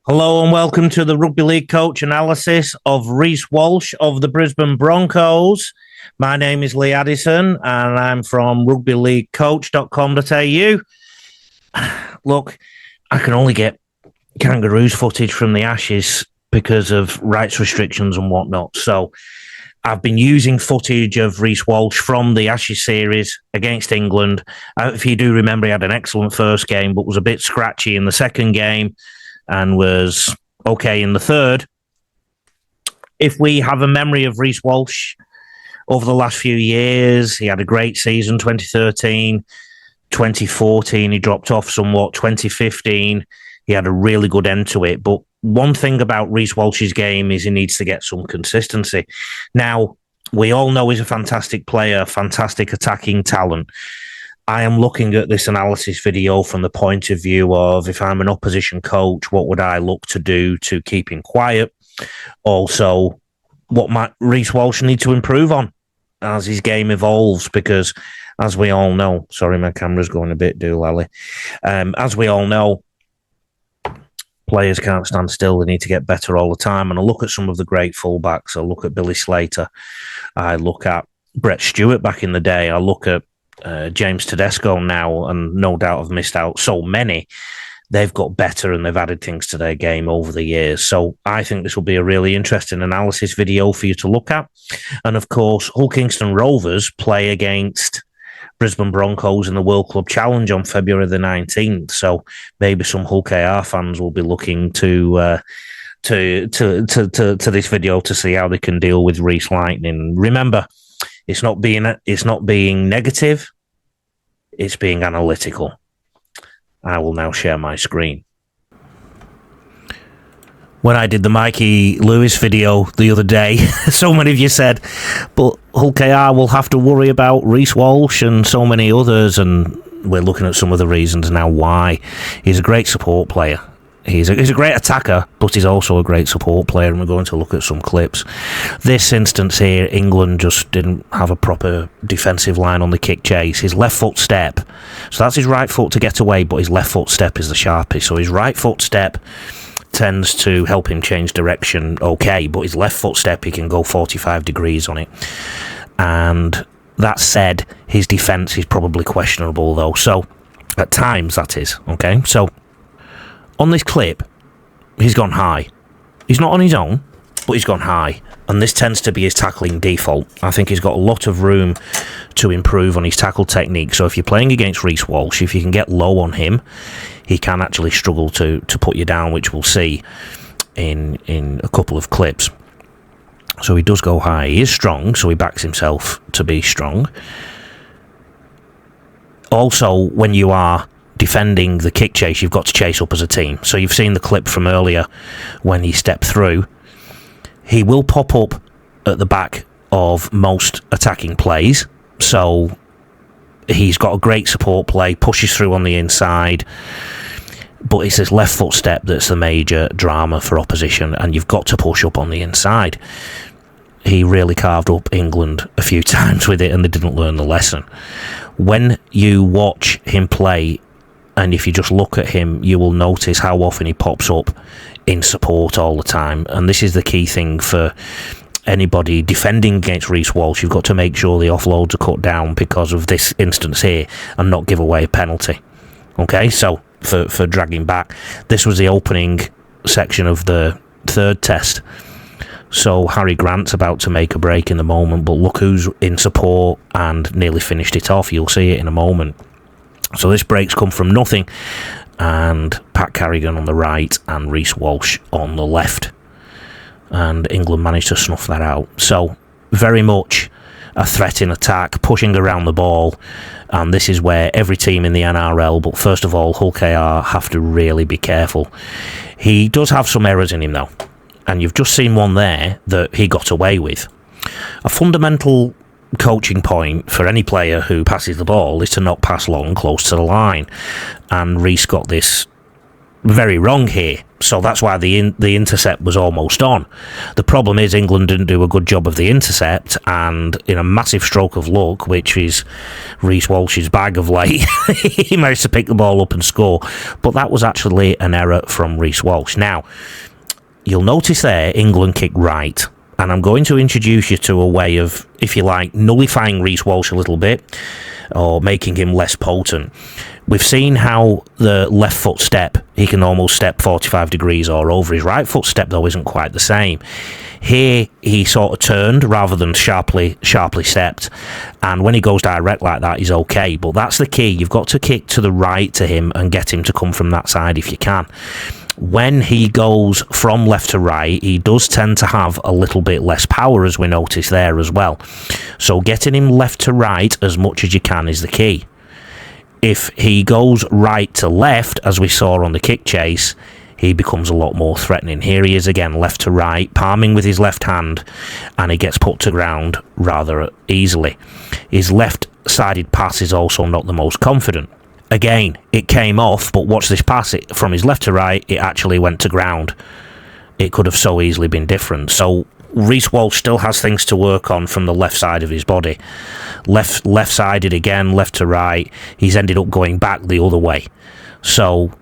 Hello and welcome to the Rugby League Coach analysis of Reece Walsh of the Brisbane Broncos. My name is Lee Addison and I'm from rugbyleaguecoach.com.au. Look, I can only get Kangaroos footage from the Ashes because of rights restrictions and whatnot. So I've been using footage of Reece Walsh from the Ashes series against England. If you do remember, he had an excellent first game, but was a bit scratchy in the second game and was okay in the third. If we have a memory of Reece Walsh over the last few years, he had a great season, 2013, 2014, he dropped off somewhat, 2015, he had a really good end to it. But one thing about Reece Walsh's game is he needs to get some consistency. Now, we all know he's a fantastic player, fantastic attacking talent. I am looking at this analysis video from the point of view of, if I'm an opposition coach, what would I look to do to keep him quiet? Also, what might Reece Walsh need to improve on as his game evolves? Because, as we all know, sorry, my camera's going a bit doolally. As we all know, players can't stand still. They need to get better all the time. And I look at some of the great fullbacks. I look at Billy Slater. I look at Brett Stewart back in the day. I look at James Tedesco now, and no doubt have missed out so many. They've got better and they've added things to their game over the years. So I think this will be a really interesting analysis video for you to look at. And of course, Hull Kingston Rovers play against Brisbane Broncos in the World Club Challenge on February the 19th. So maybe some Hull KR fans will be looking to this video to see how they can deal with Reece Lightning. Remember, it's not being negative, it's being analytical. I will now share my screen. When I did the Mikey Lewis video the other day, so many of you said, but Hull KR will have to worry about Reece Walsh and so many others, and we're looking at some of the reasons now why. He's a great support player. He's a great attacker, but he's also a great support player, and we're going to look at some clips. This instance here, England just didn't have a proper defensive line on the kick chase. His left foot step, so that's his right foot to get away, but his left foot step is the sharpest. So his right foot step tends to help him change direction, okay, but his left foot step, he can go 45 degrees on it. And that said, his defence is probably questionable, though. So, at times, that is, okay? So, on this clip, he's gone high. He's not on his own, but he's gone high. And this tends to be his tackling default. I think he's got a lot of room to improve on his tackle technique. So if you're playing against Reece Walsh, if you can get low on him, he can actually struggle to put you down, which we'll see in a couple of clips. So he does go high. He is strong, so he backs himself to be strong. Also, when you are defending the kick chase, you've got to chase up as a team. So you've seen the clip from earlier when he stepped through. He will pop up at the back of most attacking plays. So he's got a great support play, pushes through on the inside, but it's his left foot step that's the major drama for opposition, and you've got to push up on the inside. He really carved up England a few times with it, and they didn't learn the lesson. When you watch him play, and if you just look at him, you will notice how often he pops up in support all the time. And this is the key thing for anybody defending against Reece Walsh. You've got to make sure the offloads are cut down because of this instance here and not give away a penalty. Okay, so for dragging back, this was the opening section of the third test. So Harry Grant's about to make a break in the moment, but look who's in support and nearly finished it off. You'll see it in a moment. So this break's come from nothing, and Pat Carrigan on the right and Reece Walsh on the left. And England managed to snuff that out. So very much a threat in attack, pushing around the ball, and this is where every team in the NRL, but first of all Hull KR, have to really be careful. He does have some errors in him though, and you've just seen one there that he got away with. A fundamental coaching point for any player who passes the ball is to not pass long close to the line, and Reece got this very wrong here. So that's why the intercept was almost on. The problem is England didn't do a good job of the intercept, and in a massive stroke of luck, which is Reece Walsh's bag of late, he managed to pick the ball up and score. But that was actually an error from Reece Walsh. Now, you'll notice there, England kicked right. And I'm going to introduce you to a way of, if you like, nullifying Reece Walsh a little bit, or making him less potent. We've seen how the left foot step, he can almost step 45 degrees or over. His right foot step, though, isn't quite the same. Here, he sort of turned rather than sharply stepped. And when he goes direct like that, he's okay. But that's the key. You've got to kick to the right to him and get him to come from that side if you can. When he goes from left to right, he does tend to have a little bit less power, as we notice there as well. So getting him left to right as much as you can is the key. If he goes right to left, as we saw on the kick chase, he becomes a lot more threatening. Here he is again, left to right, palming with his left hand, and he gets put to ground rather easily. His left-sided pass is also not the most confident. Again, it came off, but watch this pass. From his left to right, it actually went to ground. It could have so easily been different. So Reece Walsh still has things to work on from the left side of his body. Left-sided again, left to right. He's ended up going back the other way. So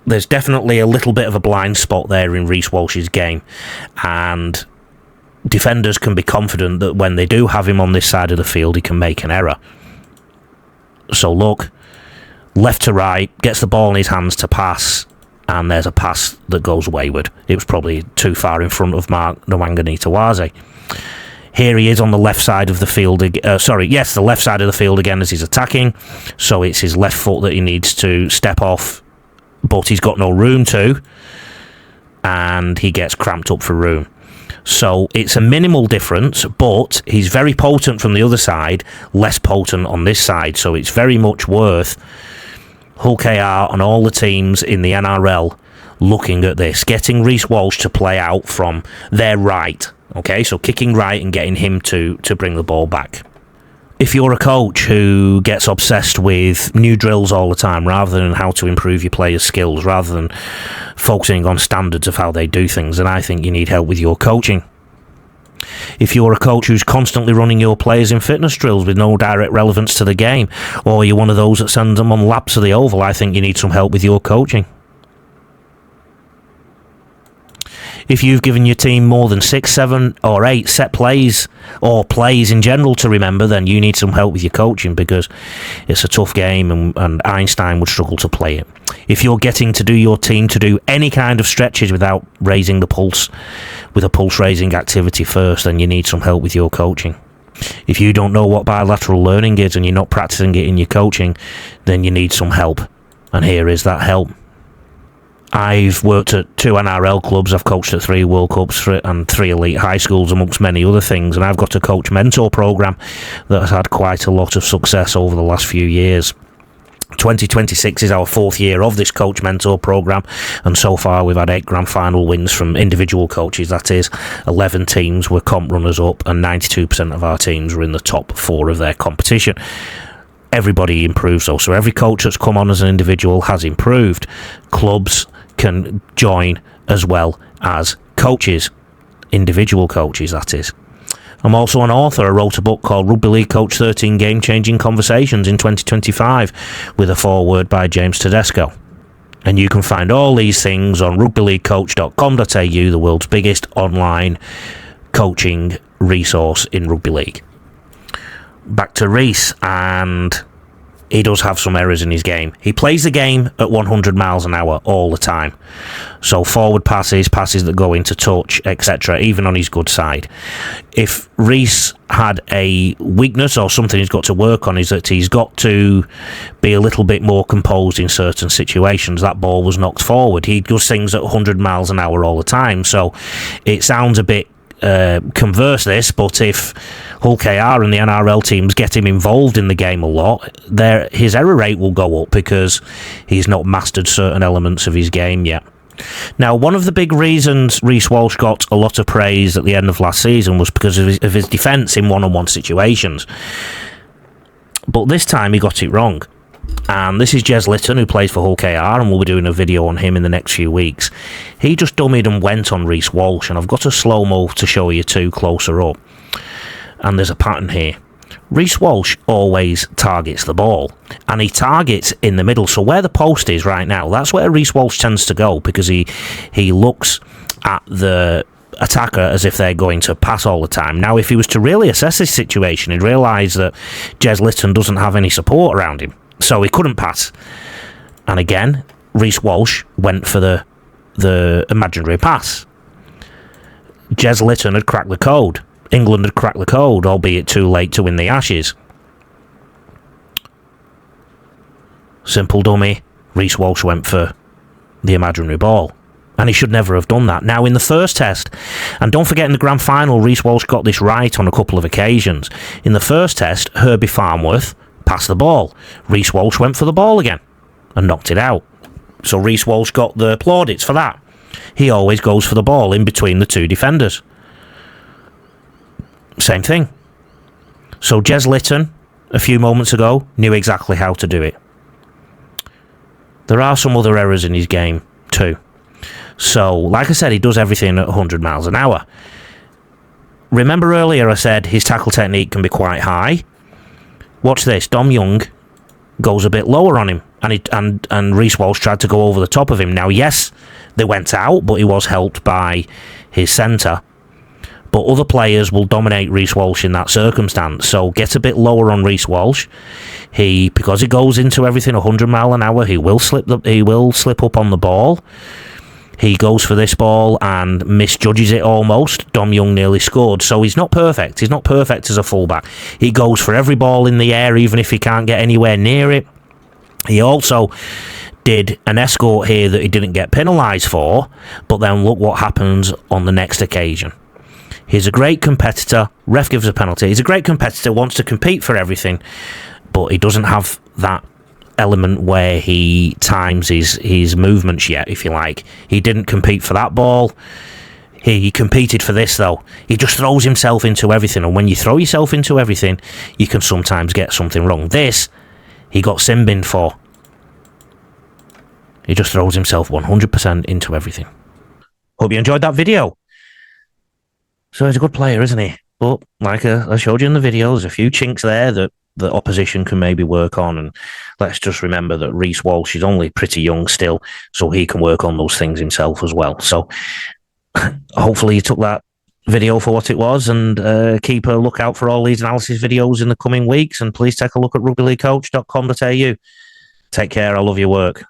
there's definitely a little bit of a blind spot there in Reece Walsh's game. And defenders can be confident that when they do have him on this side of the field, he can make an error. So look, left to right, gets the ball in his hands to pass, and there's a pass that goes wayward. It was probably too far in front of Mark Nwanga-Nitawaze. Here he is on the left side of the field. The left side of the field again as he's attacking. So it's his left foot that he needs to step off, but he's got no room to, and he gets cramped up for room. So it's a minimal difference, but he's very potent from the other side, less potent on this side. So it's very much worth Hull KR and all the teams in the NRL looking at this, getting Reece Walsh to play out from their right. Okay, so kicking right and getting him to bring the ball back. If you're a coach who gets obsessed with new drills all the time rather than how to improve your players' skills, rather than focusing on standards of how they do things, then I think you need help with your coaching. If you're a coach who's constantly running your players in fitness drills with no direct relevance to the game, or you're one of those that sends them on laps of the oval, I think you need some help with your coaching. If you've given your team more than 6, 7 or 8 set plays or plays in general to remember, then you need some help with your coaching, because it's a tough game and Einstein would struggle to play it. If you're getting to do your team to do any kind of stretches without raising the pulse with a pulse raising activity first, then you need some help with your coaching. If you don't know what bilateral learning is and you're not practicing it in your coaching, then you need some help. And here is that help. I've worked at 2 NRL clubs, I've coached at 3 World Cups and 3 elite high schools, amongst many other things, and I've got a coach mentor program that has had quite a lot of success over the last few years. 2026 is our 4th year of this coach mentor program, and so far we've had 8 grand final wins from individual coaches. That is, 11 teams were comp runners up, and 92% of our teams were in the top 4 of their competition. Everybody improves though, so every coach that's come on as an individual has improved. Clubs can join as well as coaches, individual coaches, that is. I'm also an author. I wrote a book called Rugby League Coach 13 Game-Changing Conversations in 2025 with a foreword by James Tedesco. And you can find all these things on rugbyleaguecoach.com.au, the world's biggest online coaching resource in rugby league. Back to Reece, and he does have some errors in his game. He plays the game at 100 miles an hour all the time. So forward passes that go into touch, etc., even on his good side. If Reece had a weakness or something he's got to work on, is that he's got to be a little bit more composed in certain situations. That ball was knocked forward. He does things at 100 miles an hour all the time. So it sounds a bit converse this, but if Hull KR and the NRL teams get him involved in the game a lot, his error rate will go up because he's not mastered certain elements of his game yet. Now, one of the big reasons Reece Walsh got a lot of praise at the end of last season was because of his defence in one-on-one situations. But this time he got it wrong. And this is Jez Litton, who plays for Hull KR, and we'll be doing a video on him in the next few weeks. He just dummied and went on Reece Walsh, and I've got a slow-mo to show you two closer up. And there's a pattern here. Reece Walsh always targets the ball, and he targets in the middle. So where the post is right now, that's where Reece Walsh tends to go, because he looks at the attacker as if they're going to pass all the time. Now, if he was to really assess this situation, he'd realise that Jez Litton doesn't have any support around him, so he couldn't pass. And again, Reece Walsh went for the imaginary pass. Jez Litton had cracked the code. England had cracked the code, albeit too late to win the Ashes. Simple dummy. Reece Walsh went for the imaginary ball. And he should never have done that. Now, in the first test, and don't forget in the grand final, Reece Walsh got this right on a couple of occasions. In the first test, Herbie Farnworth passed the ball. Reece Walsh went for the ball again and knocked it out. So Reece Walsh got the plaudits for that. He always goes for the ball in between the two defenders. Same thing. So Jez Litton, a few moments ago, knew exactly how to do it. There are some other errors in his game too. So, like I said, he does everything at 100 miles an hour. Remember earlier I said his tackle technique can be quite high? Watch this. Dom Young goes a bit lower on him, and Reece Walsh tried to go over the top of him. Now, yes, they went out, but he was helped by his centre. But other players will dominate Reece Walsh in that circumstance. So get a bit lower on Reece Walsh. Because he goes into everything 100 mile an hour, he will slip up on the ball. He goes for this ball and misjudges it almost. Dom Young nearly scored. So he's not perfect. He's not perfect as a fullback. He goes for every ball in the air, even if he can't get anywhere near it. He also did an escort here that he didn't get penalised for. But then look what happens on the next occasion. He's a great competitor. Ref gives a penalty. He's a great competitor, wants to compete for everything. But he doesn't have that element where he times his movements yet, if you like. He didn't compete for that ball. He competed for this, though. He just throws himself into everything, and when you throw yourself into everything, you can sometimes get something wrong. This, he got sin-binned for. He just throws himself 100% into everything. Hope you enjoyed that video. So he's a good player, isn't he? But, like I showed you in the video, there's a few chinks there that the opposition can maybe work on, and let's just remember that Reece Walsh is only pretty young still, so he can work on those things himself as well. So hopefully you took that video for what it was, and keep a lookout for all these analysis videos in the coming weeks, and please take a look at rugbyleaguecoach.com.au. Take care, I love your work.